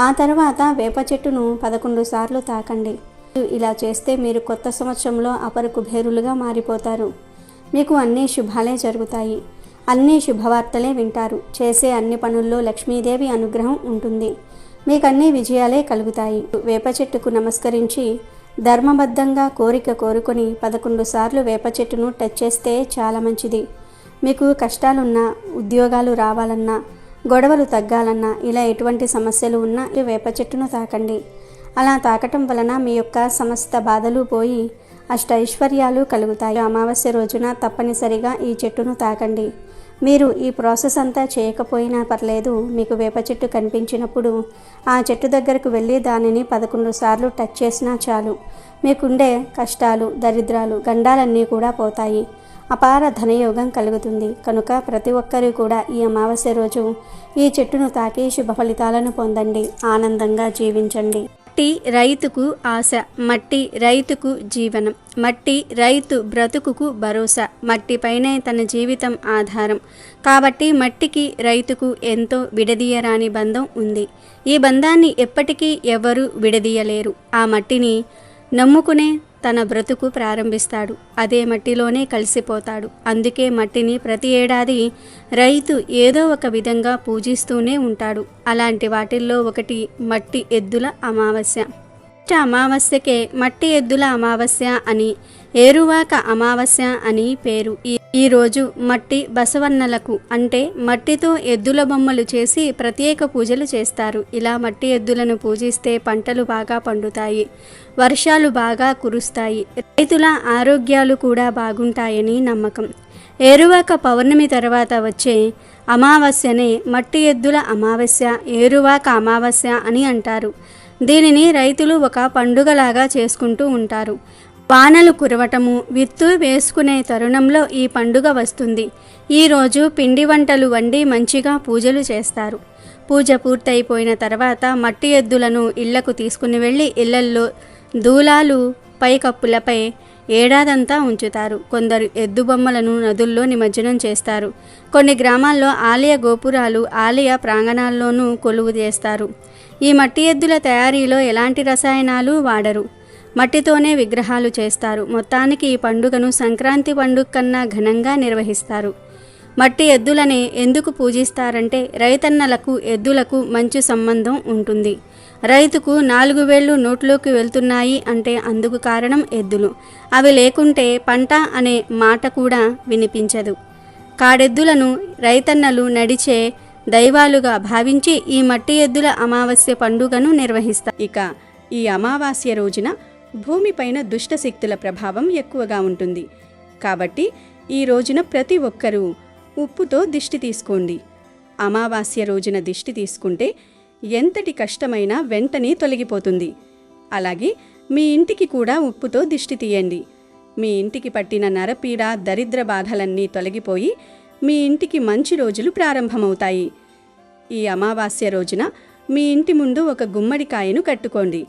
ఆ తర్వాత వేప చెట్టును 11 సార్లు తాకండి. ఇలా చేస్తే మీరు కొత్త సంవత్సరంలో అపర కుబేరులుగా మారిపోతారు. మీకు అన్ని శుభాలే జరుగుతాయి, అన్ని శుభవార్తలే వింటారు. చేసే అన్ని పనుల్లో లక్ష్మీదేవి అనుగ్రహం ఉంటుంది. మీకు అన్ని విజయాలే కలుగుతాయి. వేప చెట్టుకు నమస్కరించి ధర్మబద్ధంగా కోరిక కోరుకొని 11 సార్లు వేప చెట్టును టచ్ చేస్తే చాలా మంచిది. మీకు కష్టాలున్నా, ఉద్యోగాలు రావాలన్నా, గొడవలు తగ్గాలన్నా, ఇలా ఎటువంటి సమస్యలు ఉన్నా వేప చెట్టును తాకండి. అలా తాకటం వలన మీ యొక్క సమస్త బాధలు పోయి అష్టైశ్వర్యాలు కలుగుతాయి. అమావాస్య రోజున తప్పనిసరిగా ఈ చెట్టును తాకండి. మీరు ఈ ప్రాసెస్ అంతా చేయకపోయినా పర్లేదు. మీకు వేప చెట్టు కనిపించినప్పుడు ఆ చెట్టు దగ్గరకు వెళ్ళి దానిని 11 సార్లు టచ్ చేసినా చాలు. మీకుండే కష్టాలు, దరిద్రాలు, గండాలన్నీ కూడా పోతాయి. అపార ధనయోగం కలుగుతుంది. కనుక ప్రతి ఒక్కరూ కూడా ఈ అమావాస్య రోజు ఈ చెట్టును తాకి శుభ ఫలితాలను పొందండి, ఆనందంగా జీవించండి. మట్టి రైతుకు ఆశ, మట్టి రైతుకు జీవనం, మట్టి రైతు బ్రతుకుకు భరోసా, మట్టిపైనే తన జీవితం ఆధారం. కాబట్టి మట్టికి రైతుకు ఎంతో విడదీయరాని బంధం ఉంది. ఈ బంధాన్ని ఎప్పటికీ ఎవరూ విడదీయలేరు. ఆ మట్టిని నమ్ముకునే తన బ్రతుకు ప్రారంభిస్తాడు. అదే మట్టిలోనే కలిసిపోతాడు. అందుకే మట్టిని ప్రతి ఏడాది రైతు ఏదో ఒక విధంగా పూజిస్తూనే ఉంటాడు. అలాంటి వాటిల్లో ఒకటి మట్టి ఎద్దుల అమావాస్య. అమావాస్యకే మట్టి ఎద్దుల అమావాస్య అని, ఏరువాక అమావాస్య అని పేరు. ఈ రోజు మట్టి బసవన్నలకు అంటే మట్టితో ఎద్దుల బొమ్మలు చేసి ప్రత్యేక పూజలు చేస్తారు. ఇలా మట్టి ఎద్దులను పూజిస్తే పంటలు బాగా పండుతాయి, వర్షాలు బాగా కురుస్తాయి, రైతుల ఆరోగ్యాలు కూడా బాగుంటాయని నమ్మకం. ఏరువాక పౌర్ణమి తర్వాత వచ్చే అమావాస్యనే మట్టి ఎద్దుల అమావాస్య, ఏరువాక అమావాస్య అని అంటారు. దీనిని రైతులు ఒక పండుగలాగా చేసుకుంటూ ఉంటారు. వానలు కురవటము, విత్తు వేసుకునే తరుణంలో ఈ పండుగ వస్తుంది. ఈరోజు పిండి వంటలు వండి మంచిగా పూజలు చేస్తారు. పూజ పూర్తయిపోయిన తర్వాత మట్టి ఎద్దులను ఇళ్లకు తీసుకుని వెళ్ళి ఇళ్లల్లో దూలాలు పైకప్పులపై ఏడాదంతా ఉంచుతారు. కొందరు ఎద్దు బొమ్మలను నదుల్లో నిమజ్జనం చేస్తారు. కొన్ని గ్రామాల్లో ఆలయ గోపురాలు, ఆలయ ప్రాంగణాల్లోనూ కొలువు చేస్తారు. ఈ మట్టి ఎద్దుల తయారీలో ఎలాంటి రసాయనాలు వాడరు. మట్టితోనే విగ్రహాలు చేస్తారు. మొత్తానికి ఈ పండుగను సంక్రాంతి పండుగ కన్నా ఘనంగా నిర్వహిస్తారు. మట్టి ఎద్దులని ఎందుకు పూజిస్తారంటే రైతన్నలకు ఎద్దులకు మంచి సంబంధం ఉంటుంది. రైతుకు 4 వేళ్ళు నోట్లోకి వెళ్తున్నాయి అంటే అందుకు కారణం ఎద్దులు. అవి లేకుంటే పంట అనే మాట కూడా వినిపించదు. కాడెద్దులను రైతన్నలు నడిచే దైవాలుగా భావించి ఈ మట్టి ఎద్దుల అమావాస్య పండుగను నిర్వహిస్తారు. ఇక ఈ అమావాస్య రోజున భూమిపైన దుష్టశక్తుల ప్రభావం ఎక్కువగా ఉంటుంది. కాబట్టి ఈ రోజున ప్రతి ఒక్కరూ ఉప్పుతో దిష్టి తీసుకోండి. అమావాస్య రోజున దిష్టి తీసుకుంటే ఎంతటి కష్టమైనా వెంటనే తొలగిపోతుంది. అలాగే మీ ఇంటికి కూడా ఉప్పుతో దిష్టి తీయండి. మీ ఇంటికి పట్టిన నరపీడ, దరిద్ర బాధలన్నీ తొలగిపోయి మీ ఇంటికి మంచి రోజులు ప్రారంభమవుతాయి. ఈ అమావాస్య రోజున మీ ఇంటి ముందు ఒక గుమ్మడికాయను కట్టుకోండి.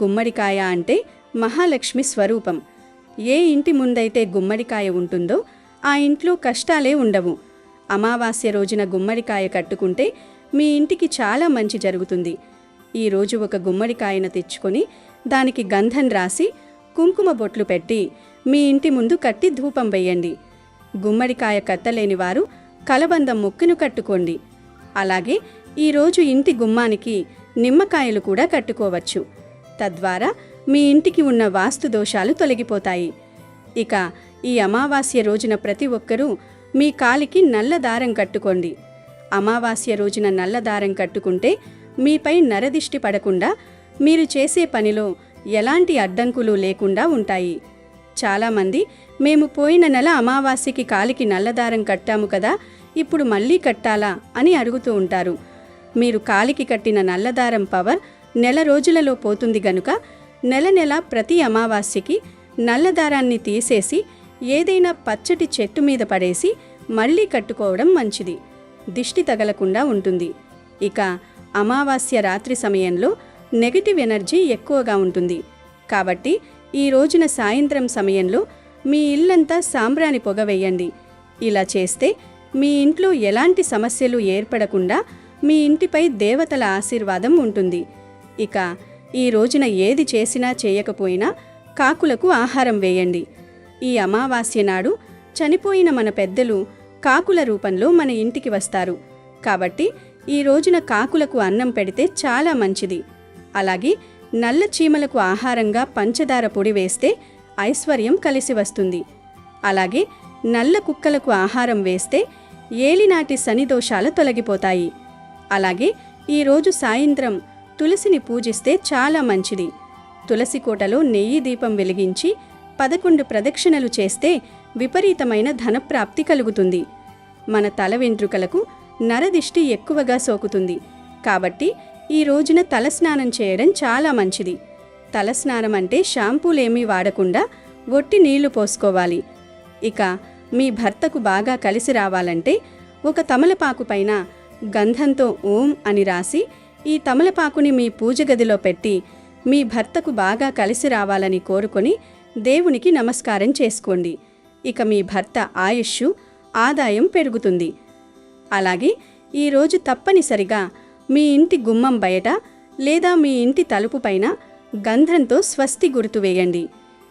గుమ్మడికాయ అంటే మహాలక్ష్మి స్వరూపం. ఏ ఇంటి ముందైతే గుమ్మడికాయ ఉంటుందో ఆ ఇంట్లో కష్టాలే ఉండవు. అమావాస్య రోజున గుమ్మడికాయ కట్టుకుంటే మీ ఇంటికి చాలా మంచి జరుగుతుంది. ఈరోజు ఒక గుమ్మడికాయను తెచ్చుకొని దానికి గంధం రాసి కుంకుమ బొట్లు పెట్టి మీ ఇంటి ముందు కట్టి ధూపం వేయండి. గుమ్మడికాయ కట్టలేని వారు కలబందం ముక్కును కట్టుకోండి. అలాగే ఈరోజు ఇంటి గుమ్మానికి నిమ్మకాయలు కూడా కట్టుకోవచ్చు. తద్వారా మీ ఇంటికి ఉన్న వాస్తు దోషాలు తొలగిపోతాయి. ఇక ఈ అమావాస్య రోజున ప్రతి ఒక్కరూ మీ కాలికి నల్ల దారం కట్టుకోండి. అమావాస్య రోజున నల్ల దారం కట్టుకుంటే మీపై నరదిష్టి పడకుండా మీరు చేసే పనిలో ఎలాంటి అడ్డంకులు లేకుండా ఉంటాయి. చాలామంది మేము పోయిన నెల అమావాస్యకి కాలికి నల్లదారం కట్టాము కదా, ఇప్పుడు మళ్ళీ కట్టాలా అని అడుగుతూ ఉంటారు. మీరు కాలికి కట్టిన నల్లదారం పవర్ నెల రోజులలో పోతుంది గనుక నెల ప్రతి అమావాస్యకి నల్లదారాన్ని తీసేసి ఏదైనా పచ్చటి చెట్టు మీద పడేసి మళ్ళీ కట్టుకోవడం మంచిది. దిష్టి తగలకుండా ఉంటుంది. ఇక అమావాస్య రాత్రి సమయంలో నెగటివ్ ఎనర్జీ ఎక్కువగా ఉంటుంది. కాబట్టి ఈ రోజున సాయంత్రం సమయంలో మీ ఇల్లంతా సాంబ్రాణి పొగ వేయండి. ఇలా చేస్తే మీ ఇంట్లో ఎలాంటి సమస్యలు ఏర్పడకుండా మీ ఇంటిపై దేవతల ఆశీర్వాదం ఉంటుంది. ఇక ఈ రోజున ఏది చేసినా చేయకపోయినా కాకులకు ఆహారం వేయండి. ఈ అమావాస్య నాడు చనిపోయిన మన పెద్దలు కాకుల రూపంలో మన ఇంటికి వస్తారు. కాబట్టి ఈ రోజున కాకులకు అన్నం పెడితే చాలా మంచిది. అలాగే నల్ల చీమలకు ఆహారంగా పంచదార పొడి వేస్తే ఐశ్వర్యం కలిసి వస్తుంది. అలాగే నల్ల కుక్కలకు ఆహారం వేస్తే ఏలినాటి శని దోషాలు తొలగిపోతాయి. అలాగే ఈరోజు సాయంత్రం తులసిని పూజిస్తే చాలా మంచిది. తులసి కోటలో నెయ్యి దీపం వెలిగించి 11 ప్రదక్షిణలు చేస్తే విపరీతమైన ధనప్రాప్తి కలుగుతుంది. మన తల వెంట్రుకలకు నరదిష్టి ఎక్కువగా సోకుతుంది. కాబట్టి ఈ రోజున తలస్నానం చేయడం చాలా మంచిది. తలస్నానం అంటే షాంపూలేమీ వాడకుండా ఒట్టి నీళ్లు పోసుకోవాలి. ఇక మీ భర్తకు బాగా కలిసి రావాలంటే ఒక తమలపాకు పైన గంధంతో ఓం అని రాసి ఈ తమలపాకుని మీ పూజ గదిలో పెట్టి మీ భర్తకు బాగా కలిసి రావాలని కోరుకొని దేవునికి నమస్కారం చేసుకోండి. ఇక మీ భర్త ఆయుష్షు, ఆదాయం పెరుగుతుంది. అలాగే ఈరోజు తప్పనిసరిగా మీ ఇంటి గుమ్మం బయట లేదా మీ ఇంటి తలుపు పైన గంధంతో స్వస్తి గుర్తు వేయండి.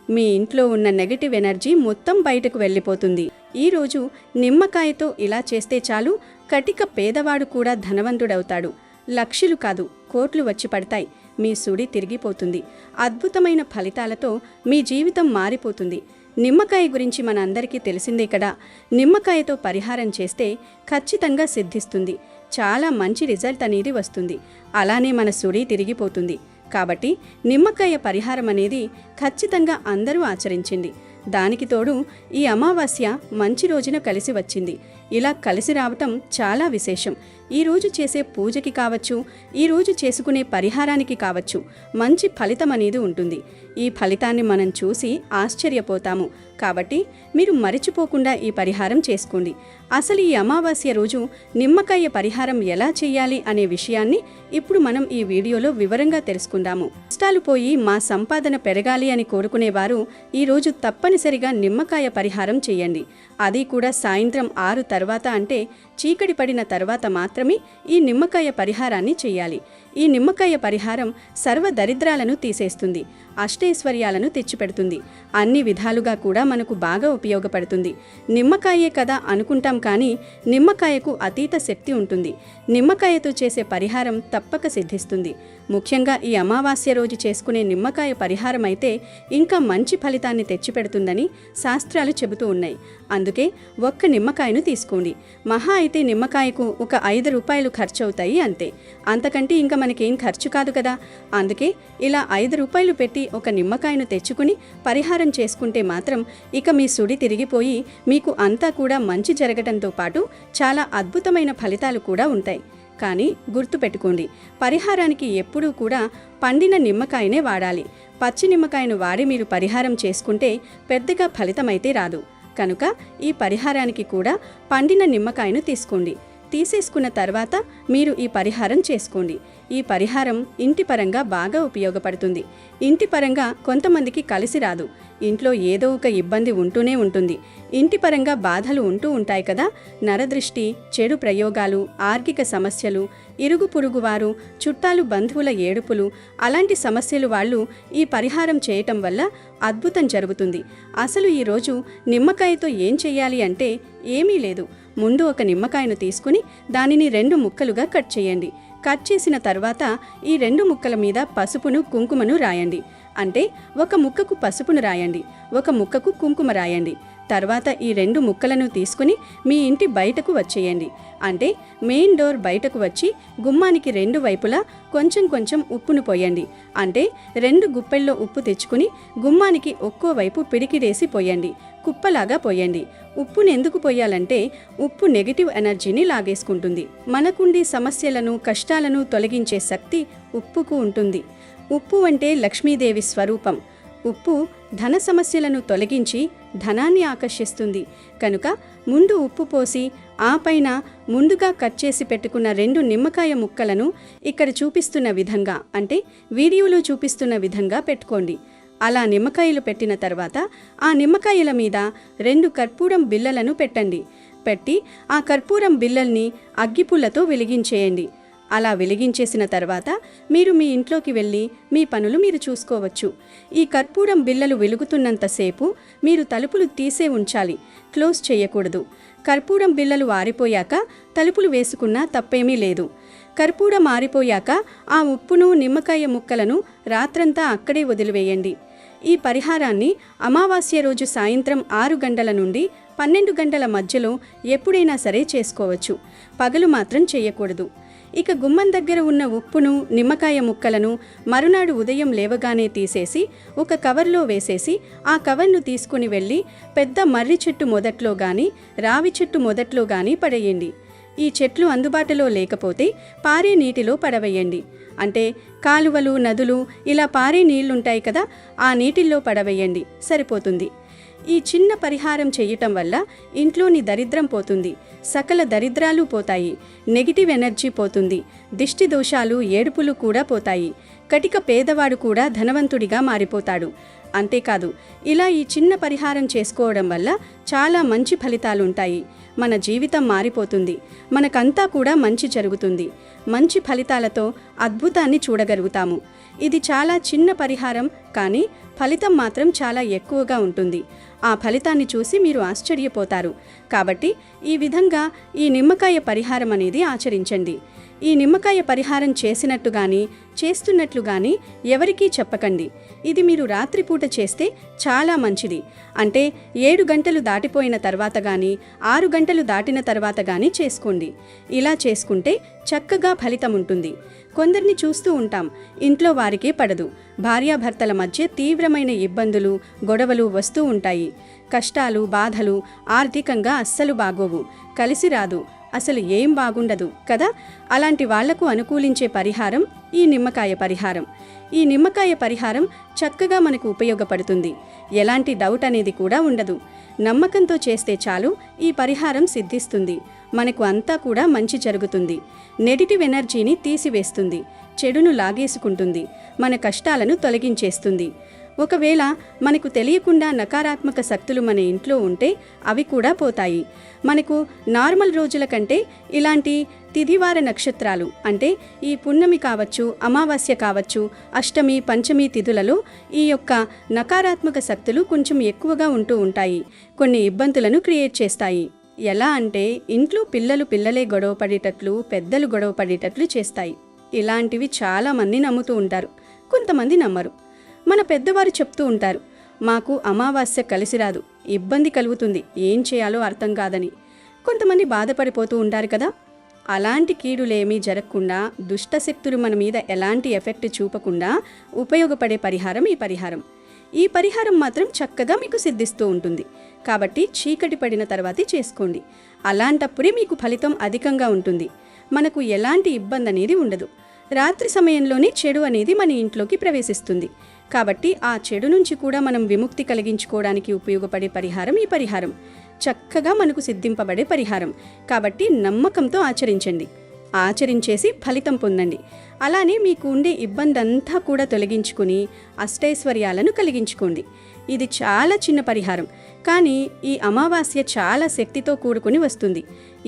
మీ ఇంట్లో ఉన్న నెగటివ్ ఎనర్జీ మొత్తం బయటకు వెళ్ళిపోతుంది. ఈరోజు నిమ్మకాయతో ఇలా చేస్తే చాలు, కటిక పేదవాడు కూడా ధనవంతుడవుతాడు. లక్షలు కాదు, కోట్లు వచ్చి పడతాయి. మీ సుడి తిరిగిపోతుంది. అద్భుతమైన ఫలితాలతో మీ జీవితం మారిపోతుంది. నిమ్మకాయ గురించి మన అందరికీ తెలిసిందే కదా. నిమ్మకాయతో పరిహారం చేస్తే ఖచ్చితంగా సిద్ధిస్తుంది. చాలా మంచి రిజల్ట్ అనేది వస్తుంది. అలానే మన సుడి తిరిగిపోతుంది. కాబట్టి నిమ్మకాయ పరిహారం అనేది ఖచ్చితంగా అందరూ ఆచరించండి. దానికి తోడు ఈ అమావాస్య మంచి రోజున కలిసి వచ్చింది. ఇలా కలిసి రావటం చాలా విశేషం. ఈరోజు చేసే పూజకి కావచ్చు, ఈరోజు చేసుకునే పరిహారానికి కావచ్చు, మంచి ఫలితం అనేది ఉంటుంది. ఈ ఫలితాన్ని మనం చూసి ఆశ్చర్యపోతాము. కాబట్టి మీరు మరిచిపోకుండా ఈ పరిహారం చేసుకోండి. అసలు ఈ అమావాస్య రోజు నిమ్మకాయ పరిహారం ఎలా చేయాలి అనే విషయాన్ని ఇప్పుడు మనం ఈ వీడియోలో వివరంగా తెలుసుకుందాము. కష్టాలు పోయి మా సంపాదన పెరగాలి అని కోరుకునేవారు ఈరోజు తప్పనిసరిగా నిమ్మకాయ పరిహారం చేయండి. అది కూడా సాయంత్రం 6 తర్వాత, అంటే చీకటి పడిన తర్వాత మాత్రమే ఈ నిమ్మకాయ పరిహారాన్ని చేయాలి. ఈ నిమ్మకాయ పరిహారం సర్వ దరిద్రాలను తీసేస్తుంది, అష్టైశ్వర్యాలను తెచ్చిపెడుతుంది. అన్ని విధాలుగా కూడా మనకు బాగా ఉపయోగపడుతుంది. నిమ్మకాయే కదా అనుకుంటాం, కానీ నిమ్మకాయకు అతీత శక్తి ఉంటుంది. నిమ్మకాయతో చేసే పరిహారం తప్పక సిద్ధిస్తుంది. ముఖ్యంగా ఈ అమావాస్య రోజు చేసుకునే నిమ్మకాయ పరిహారం అయితే ఇంకా మంచి ఫలితాన్ని తెచ్చిపెడుతుందని శాస్త్రాలు చెబుతూ ఉన్నాయి. అందుకే ఒక్క నిమ్మకాయను తీసుకోండి. మహా అయితే నిమ్మకాయకు ఒక 5 రూపాయలు ఖర్చు అవుతాయి, అంతే. అంతకంటే ఇంకా మనకేం ఖర్చు కాదు కదా. అందుకే ఇలా 5 రూపాయలు పెట్టి ఒక నిమ్మకాయను తెచ్చుకుని పరిహారం చేసుకుంటే మాత్రం ఇక మీ సుడి తిరిగిపోయి మీకు అంతా కూడా మంచి జరగడంతో పాటు చాలా అద్భుతమైన ఫలితాలు కూడా ఉంటాయి. కానీ గుర్తుపెట్టుకోండి, పరిహారానికి ఎప్పుడూ కూడా పండిన నిమ్మకాయనే వాడాలి. పచ్చి నిమ్మకాయను వాడి మీరు పరిహారం చేసుకుంటే పెద్దగా ఫలితమైతే రాదు. కనుక ఈ పరిహారానికి కూడా పండిన నిమ్మకాయను తీసుకోండి. తీసేసుకున్న తర్వాత మీరు ఈ పరిహారం చేసుకోండి. ఈ పరిహారం ఇంటి పరంగా బాగా ఉపయోగపడుతుంది. ఇంటి పరంగా కొంతమందికి కలిసి రాదు. ఇంట్లో ఏదో ఒక ఇబ్బంది ఉంటూనే ఉంటుంది. ఇంటి పరంగా బాధలు ఉంటూ ఉంటాయి కదా. నరదృష్టి, చెడు ప్రయోగాలు, ఆర్థిక సమస్యలు, ఇరుగు పొరుగువారు, చుట్టాలు, బంధువుల ఏడుపులు, అలాంటి సమస్యలు వాళ్ళు ఈ పరిహారం చేయటం వల్ల అద్భుతం జరుగుతుంది. అసలు ఈరోజు నిమ్మకాయతో ఏం చేయాలి అంటే ఏమీ లేదు. ముందు ఒక నిమ్మకాయను తీసుకుని దానిని 2 ముక్కలుగా కట్ చేయండి. కట్ చేసిన తర్వాత ఈ 2 ముక్కల మీద పసుపును, కుంకుమను రాయండి. అంటే ఒక ముక్కకు పసుపును రాయండి, ఒక ముక్కకు కుంకుమ రాయండి. తర్వాత ఈ 2 ముక్కలను తీసుకుని మీ ఇంటి బయటకు వచ్చేయండి. అంటే మెయిన్ డోర్ బయటకు వచ్చి గుమ్మానికి 2 వైపులా కొంచెం కొంచెం ఉప్పును పోయండి. అంటే 2 గుప్పెల్లో ఉప్పు తెచ్చుకుని గుమ్మానికి ఒక్కో వైపు పిడికిడేసి పోయండి. కుప్పలాగా పోయండి. ఉప్పును ఎందుకు పోయాలంటే ఉప్పు నెగిటివ్ ఎనర్జీని లాగేసుకుంటుంది. మనకుండి సమస్యలను, కష్టాలను తొలగించే శక్తి ఉప్పుకు ఉంటుంది. ఉప్పు అంటే లక్ష్మీదేవి స్వరూపం. ఉప్పు ధన సమస్యలను తొలగించి ధనాన్ని ఆకర్షిస్తుంది. కనుక ముందు ఉప్పు పోసి ఆ పైన ముందుగా కట్ చేసి పెట్టుకున్న 2 నిమ్మకాయ ముక్కలను ఇక్కడ చూపిస్తున్న విధంగా, అంటే వీడియోలో చూపిస్తున్న విధంగా పెట్టుకోండి. అలా నిమ్మకాయలు పెట్టిన తర్వాత ఆ నిమ్మకాయల మీద 2 కర్పూరం బిళ్ళలను పెట్టండి. పెట్టి ఆ కర్పూరం బిళ్ళల్ని అగ్గిపుల్లతో వెలిగించేయండి. అలా వెలిగించేసిన తర్వాత మీరు మీ ఇంట్లోకి వెళ్ళి మీ పనులు మీరు చూసుకోవచ్చు. ఈ కర్పూరం బిళ్ళలు వెలుగుతున్నంతసేపు మీరు తలుపులు తీసే ఉంచాలి, క్లోజ్ చేయకూడదు. కర్పూరం బిళ్ళలు ఆరిపోయాక తలుపులు వేసుకున్నా తప్పేమీ లేదు. కర్పూరం ఆరిపోయాక ఆ ఉప్పును, నిమ్మకాయ ముక్కలను రాత్రంతా అక్కడే వదిలివేయండి. ఈ పరిహారాన్ని అమావాస్య రోజు సాయంత్రం 6 గంటల నుండి 12 గంటల మధ్యలో ఎప్పుడైనా సరే చేసుకోవచ్చు. పగలు మాత్రం చేయకూడదు. ఇక గుమ్మం దగ్గర ఉన్న ఉప్పును, నిమ్మకాయ ముక్కలను మరునాడు ఉదయం లేవగానే తీసేసి ఒక కవర్లో వేసేసి ఆ కవర్ను తీసుకుని వెళ్ళి పెద్ద మర్రి చెట్టు మొదట్లో గాని, రావి చెట్టు మొదట్లో గాని పడేయండి. ఈ చెట్లు అందుబాటులో లేకపోతే పారే నీటిలో పడవేయండి. అంటే కాలువలు, నదులు ఇలా పారే నీళ్లుంటాయి కదా, ఆ నీటిల్లో పడవేయండి, సరిపోతుంది. ఈ చిన్న పరిహారం చేయటం వల్ల ఇంట్లోని దరిద్రం పోతుంది, సకల దరిద్రాలు పోతాయి, నెగిటివ్ ఎనర్జీ పోతుంది, దిష్టి దోషాలు, ఏడుపులు కూడా పోతాయి. కటిక పేదవాడు కూడా ధనవంతుడిగా మారిపోతాడు. అంతేకాదు, ఇలా ఈ చిన్న పరిహారం చేసుకోవడం వల్ల చాలా మంచి ఫలితాలుంటాయి. మన జీవితం మారిపోతుంది, మనకంతా కూడా మంచి జరుగుతుంది. మంచి ఫలితాలతో అద్భుతాన్ని చూడగలుగుతాము. ఇది చాలా చిన్న పరిహారం, కానీ ఫలితం మాత్రం చాలా ఎక్కువగా ఉంటుంది. ఆ ఫలితాన్ని చూసి మీరు ఆశ్చర్యపోతారు. కాబట్టి ఈ విధంగా ఈ నిమ్మకాయ పరిహారం అనేది ఆచరించండి. ఈ నిమ్మకాయ పరిహారం చేసినట్టు గాని, చేస్తున్నట్లు గాని ఎవరికీ చెప్పకండి. ఇది మీరు రాత్రిపూట చేస్తే చాలా మంచిది. అంటే 7 గంటలు దాటిపోయిన తర్వాత గాని, 6 గంటలు దాటిన తర్వాత గాని చేసుకోండి. ఇలా చేసుకుంటే చక్కగా ఫలితం ఉంటుంది. కొందరిని చూస్తూ ఉంటాం, ఇంట్లో వారికే పడదు. భార్యాభర్తల మధ్య తీవ్రమైన ఇబ్బందులు, గొడవలు వస్తూ ఉంటాయి. కష్టాలు, బాధలు, ఆర్థికంగా అస్సలు బాగోవు, కలిసి రాదు, అసలు ఏం బాగుండదు కదా. అలాంటి వాళ్లకు అనుకూలించే పరిహారం ఈ నిమ్మకాయ పరిహారం. ఈ నిమ్మకాయ పరిహారం చక్కగా మనకు ఉపయోగపడుతుంది. ఎలాంటి డౌట్ అనేది కూడా ఉండదు. నమ్మకంతో చేస్తే చాలు, ఈ పరిహారం సిద్ధిస్తుంది. మనకు అంతా కూడా మంచి జరుగుతుంది. నెగటివ్ ఎనర్జీని తీసివేస్తుంది, చెడును లాగేసుకుంటుంది, మన కష్టాలను తొలగించేస్తుంది. ఒకవేళ మనకు తెలియకుండా నకారాత్మక శక్తులు మన ఇంట్లో ఉంటే అవి కూడా పోతాయి. మనకు నార్మల్ రోజుల కంటే ఇలాంటి తిథివార నక్షత్రాలు అంటే ఈ పున్నమి కావచ్చు, అమావాస్య కావచ్చు, అష్టమి, పంచమి తిథులలో ఈ యొక్క నకారాత్మక శక్తులు కొంచెం ఎక్కువగా ఉంటూ ఉంటాయి. కొన్ని ఇబ్బందులను క్రియేట్ చేస్తాయి. ఎలా అంటే ఇంట్లో పిల్లలే గొడవ పడేటట్లు, పెద్దలు గొడవ పడేటట్లు చేస్తాయి. ఇలాంటివి చాలామంది నమ్ముతూ ఉంటారు, కొంతమంది నమ్మరు. మన పెద్దవారు చెప్తూ ఉంటారు, మాకు అమావాస్య కలిసి రాదు, ఇబ్బంది కలుగుతుంది, ఏం చేయాలో అర్థం కాదని. కొంతమంది బాధపడిపోతూ ఉంటారు కదా. అలాంటి కీడులేమీ జరగకుండా, దుష్టశక్తులు మన మీద ఎలాంటి ఎఫెక్ట్ చూపకుండా ఉపయోగపడే పరిహారం ఈ పరిహారం. ఈ పరిహారం మాత్రం చక్కగా మీకు సిద్ధిస్తూ ఉంటుంది. కాబట్టి చీకటి పడిన తర్వాతే చేసుకోండి. అలాంటప్పుడే మీకు ఫలితం అధికంగా ఉంటుంది. మనకు ఎలాంటి ఇబ్బంది అనేది ఉండదు. రాత్రి సమయంలోనే చెడు అనేది మన ఇంట్లోకి ప్రవేశిస్తుంది. కాబట్టి ఆ చెడు నుంచి కూడా మనం విముక్తి కలిగించుకోవడానికి ఉపయోగపడే పరిహారం ఈ పరిహారం. చక్కగా మనకు సిద్ధింపబడే పరిహారం. కాబట్టి నమ్మకంతో ఆచరించండి. ఆచరించేసి ఫలితం పొందండి. అలానే మీకు ఉండే ఇబ్బంది అంతా కూడా తొలగించుకుని అష్టైశ్వర్యాలను కలిగించుకోండి. ఇది చాలా చిన్న పరిహారం, కానీ ఈ అమావాస్య చాలా శక్తితో కూడుకుని వస్తుంది.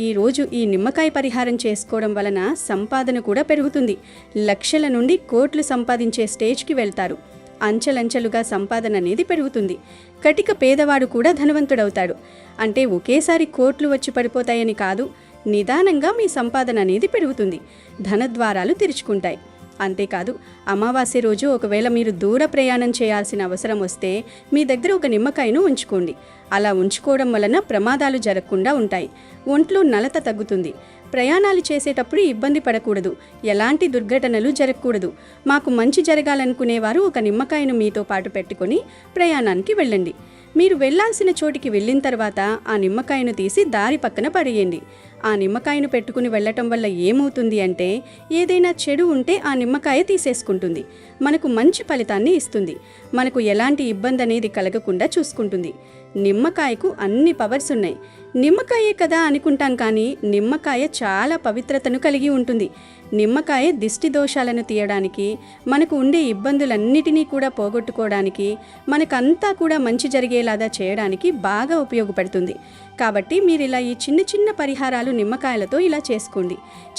ఈరోజు ఈ నిమ్మకాయ పరిహారం చేసుకోవడం వలన సంపాదన కూడా పెరుగుతుంది. లక్షల నుండి కోట్లు సంపాదించే స్టేజ్కి వెళ్తారు. అంచెలంచెలుగా సంపాదన అనేది పెరుగుతుంది. కటిక పేదవాడు కూడా ధనవంతుడవుతాడు. అంటే ఒకేసారి కోట్లు వచ్చి పడిపోతాయని కాదు, నిదానంగా మీ సంపాదన అనేది పెరుగుతుంది. ధనద్వారాలు తెరుచుకుంటాయి. అంతేకాదు, అమావాస్య రోజు ఒకవేళ మీరు దూర ప్రయాణం చేయాల్సిన అవసరం వస్తే మీ దగ్గర ఒక నిమ్మకాయను ఉంచుకోండి. అలా ఉంచుకోవడం వలన ప్రమాదాలు జరగకుండా ఉంటాయి. ఒంట్లో నలత తగ్గుతుంది. ప్రయాణాలు చేసేటప్పుడు ఇబ్బంది పడకూడదు, ఎలాంటి దుర్ఘటనలు జరగకూడదు. మాకు మంచి జరగాలనుకునేవారు ఒక నిమ్మకాయను మీతో పాటు పెట్టుకొని ప్రయాణానికి వెళ్ళండి. మీరు వెళ్లాల్సిన చోటికి వెళ్ళిన తర్వాత ఆ నిమ్మకాయను తీసి దారి పక్కన పడేయండి. ఆ నిమ్మకాయను పెట్టుకుని వెళ్ళటం వల్ల ఏమవుతుంది అంటే, ఏదైనా చెడు ఉంటే ఆ నిమ్మకాయ తీసేసుకుంటుంది. మనకు మంచి ఫలితాన్ని ఇస్తుంది. మనకు ఎలాంటి ఇబ్బంది అనేది కలగకుండా చూసుకుంటుంది. నిమ్మకాయకు అన్ని పవర్స్ ఉన్నాయి. నిమ్మకాయే కదా అనుకుంటాం, కానీ నిమ్మకాయ చాలా పవిత్రతను కలిగి ఉంటుంది. నిమ్మకాయ దిష్టి దోషాలను తీయడానికి, మనకు ఉండే ఇబ్బందులన్నిటినీ కూడా పోగొట్టుకోవడానికి, మనకంతా కూడా మంచి జరిగేలాగా చేయడానికి బాగా ఉపయోగపడుతుంది. కాబట్టి మీరు ఇలా ఈ చిన్న చిన్న పరిహారాలు నిమ్మకాయలతో ఇలా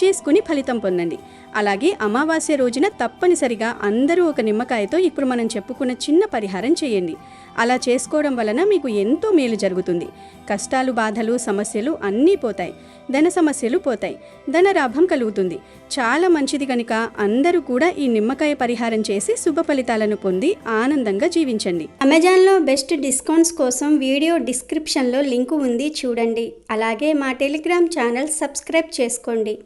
చేసుకుని ఫలితం పొందండి. అలాగే అమావాస్య రోజున తప్పనిసరిగా అందరూ ఒక నిమ్మకాయతో ఇప్పుడు మనం చెప్పుకున్న చిన్న పరిహారం చేయండి. అలా చేసుకోవడం వలన మీకు ఎంతో మేలు జరుగుతుంది. కష్టాలు, బాధలు, సమస్యలు అన్నీ పోతాయి. ధన సమస్యలు పోతాయి. ధనలాభం కలుగుతుంది. చాలా మంచిది కనుక అందరూ కూడా ఈ నిమ్మకాయ పరిహారం చేసి శుభ ఫలితాలను పొంది ఆనందంగా జీవించండి. అమెజాన్లో బెస్ట్ డిస్కౌంట్స్ కోసం వీడియో డిస్క్రిప్షన్లో లింకు ఉంది, చూడండి. అలాగే మా టెలిగ్రామ్ ఛానల్ సబ్స్క్రైబ్ చేసుకోండి.